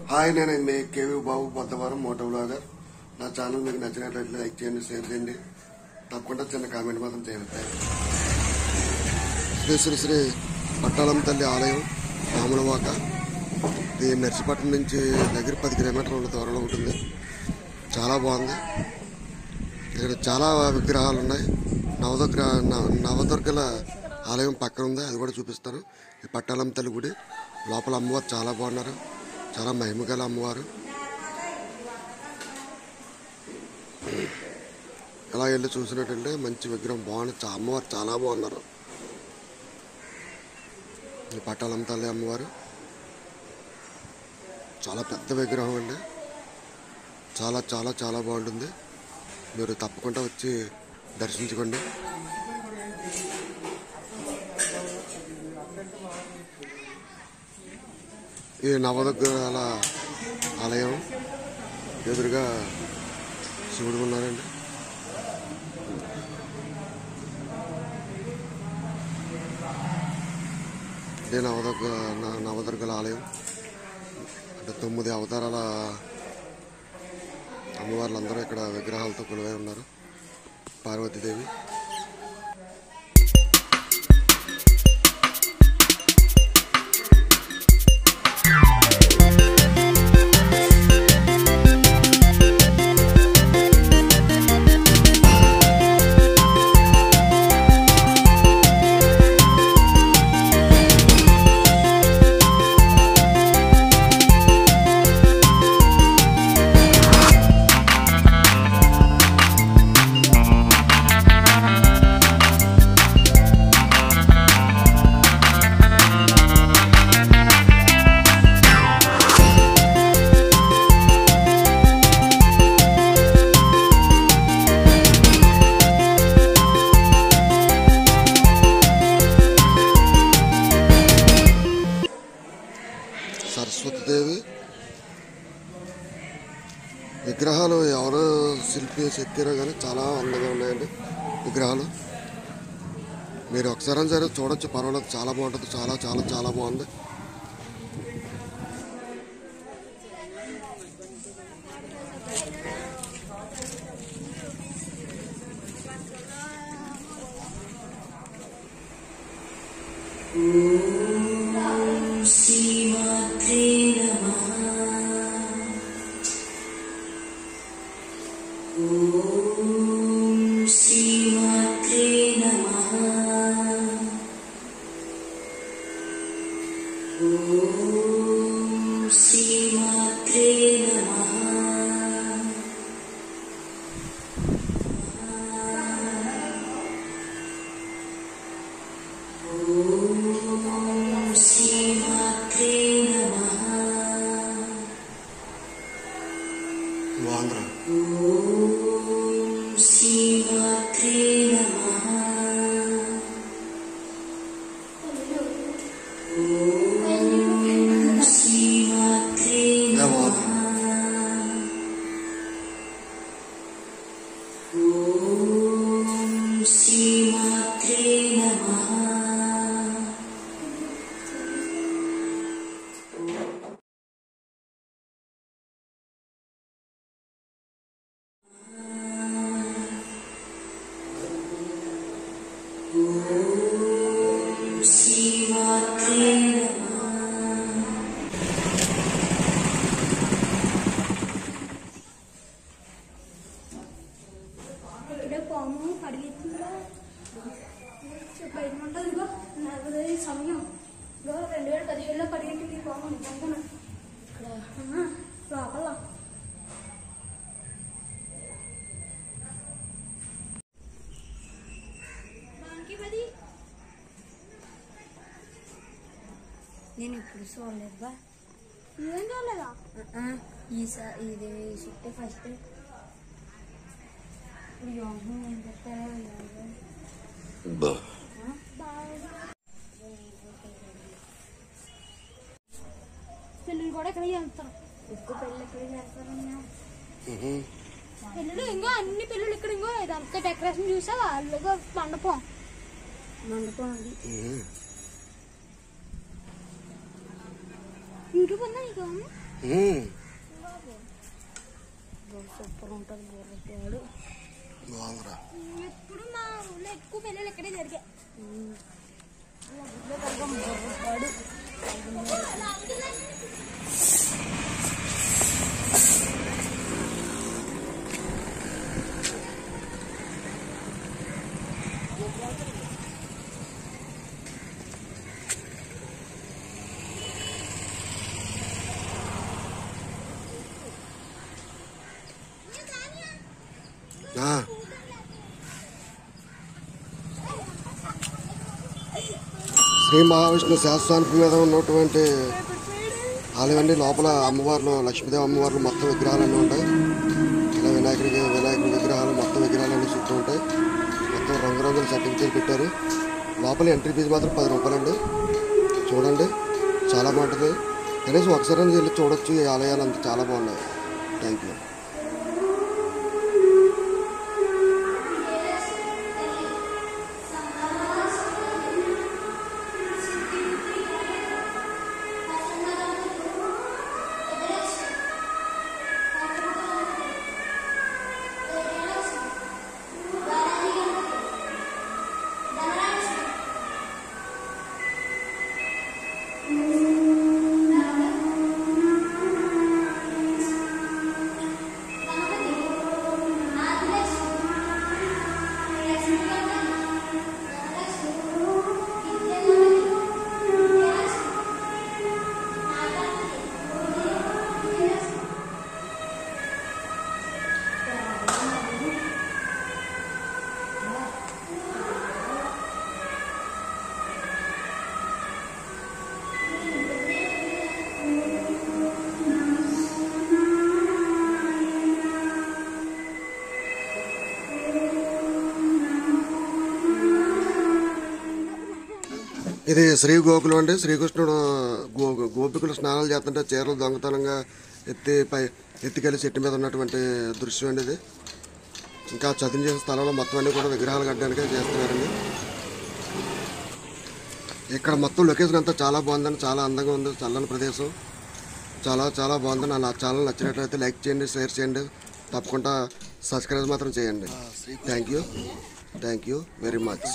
Hi, నేను మీ KV బాబు Boddavaram Moto blogger. నా channel మీకు నచ్చినట్లయితే లైక్ చేయండి, షేర్ చేయండి, తప్పకుండా చిన్న కామెంట్ మాత్రం చేయండి. శ్రీ శ్రీ శ్రీ పట్టాలమ్మ తల్లి ఆలయం రాములవాక. ఇది నర్సిపట్నం నుంచి దగ్గర 10 కిలోమీటర్ల దూరంలో ఉంటుంది. చాలా బాగుంది. ఇక్కడ చాలా విగ్రహాలు ఉన్నాయి. నవదుర్గల ఆలయం పక్కన ఉంది, అది కూడా చూపిస్తాను. ఈ పట్టాలమ్మ తల్లి గుడి లోపల అమ్మవారు చాలా బాగున్నారు, చాలా మహిమగల అమ్మవారు. అలా వెళ్ళి చూసినట్టంటే మంచి విగ్రహం బాగుంది, అమ్మవారు చాలా బాగున్నారు. ఈ పట్టాలమ్మ తల్లి అమ్మవారు చాలా పెద్ద విగ్రహం అండి. చాలా చాలా చాలా బాగుంటుంది. మీరు తప్పకుండా వచ్చి దర్శించుకోండి. ఈ నవదుర్గల ఆలయం ఎదురుగా శివుడు ఉన్నారండి. ఇదే నవదుర్గల ఆలయం. అంటే 9 అవతారాల అమ్మవార్లందరూ ఇక్కడ విగ్రహాలతో కొలువై ఉన్నారు. పార్వతీదేవి, సరస్వతీదేవి విగ్రహాలు ఎవరు శిల్పి చెక్కారో కానీ చాలా అందంగా ఉన్నాయండి విగ్రహాలు. మీరు ఒకసారి సరే చూడొచ్చు, పర్వాలేదు, చాలా బాగుంటుంది. చాలా చాలా చాలా బాగుంది. పాము పరిగెత్తుందా బయటమంటుంది. నాకు సమయం 2017లో పరిగెత్తింది పాము నిజంగా ఇక్కడ లోపల. నేను ఇప్పుడు చూడలేదుబా. నువ్వేం చూడలేదా? ఇది చుట్టే ఫస్ట్ ఏం చెప్తారో పెళ్ళిళ్ళు కూడా ఇక్కడ చేస్తారు. ఎక్కువ పెళ్ళి ఎక్కడ చేస్తారన్నా? పెళ్ళిళ్ళు ఇంకో అన్ని పెళ్ళిళ్ళు ఇక్కడ ఇంకో ఇదంతా డెకరేషన్ చూసావా? అల్లుగా మండపం అది యూట్యూబ్ ఉందా నీకు? సూపర్ ఉంటుంది బుర్రపాడు. బాగుందిరా. ఇప్పుడు మా ఊళ్ళో ఎక్కువ పెళ్ళిళ్ళు ఇక్కడే జరిగాయి. బుర్రపాడు శ్రీ మహావిష్ణు శాస్త్రానికి మీద ఉన్నటువంటి ఆలయం అండి. లోపల అమ్మవార్లు, లక్ష్మీదేవి అమ్మవార్లు మొత్తం విగ్రహాలన్నీ ఉంటాయి. ఇలా వినాయకుడి విగ్రహాలు మొత్తం విగ్రహాలన్నీ చుట్టూ ఉంటాయి. మొత్తం రంగురంగుల సర్టిఫికేట్ పెట్టారు. లోపల ఎంట్రీ ఫీజు మాత్రం 10 రూపాయలండి. చూడండి, చాలా బాగుంటుంది. కనీసం ఒకసారి వెళ్ళి చూడొచ్చు. ఈ ఆలయాలు అంతా చాలా బాగున్నాయి. Thank you. ఇది శ్రీ గోకులం అండి. శ్రీకృష్ణుడు గోపికలు స్నానాలు చేస్తుంటే చీరలు దొంగతనంగా ఎత్తికెళ్ళి చెట్టు మీద ఉన్నటువంటి దృశ్యం అండి ఇది. ఇంకా చదువు చేసిన స్థలంలో మొత్తం అన్నీ కూడా విగ్రహాలు కట్టడానికే చేస్తున్నారండి. ఇక్కడ మొత్తం లొకేషన్ అంతా చాలా బాగుందండి. చాలా అందంగా ఉంది. చల్లని ప్రదేశం చాలా బాగుంది. నా ఛానల్ నచ్చినట్లయితే లైక్ చేయండి, షేర్ చేయండి, తప్పకుండా సబ్స్క్రైబ్ మాత్రం చేయండి. Thank you very much.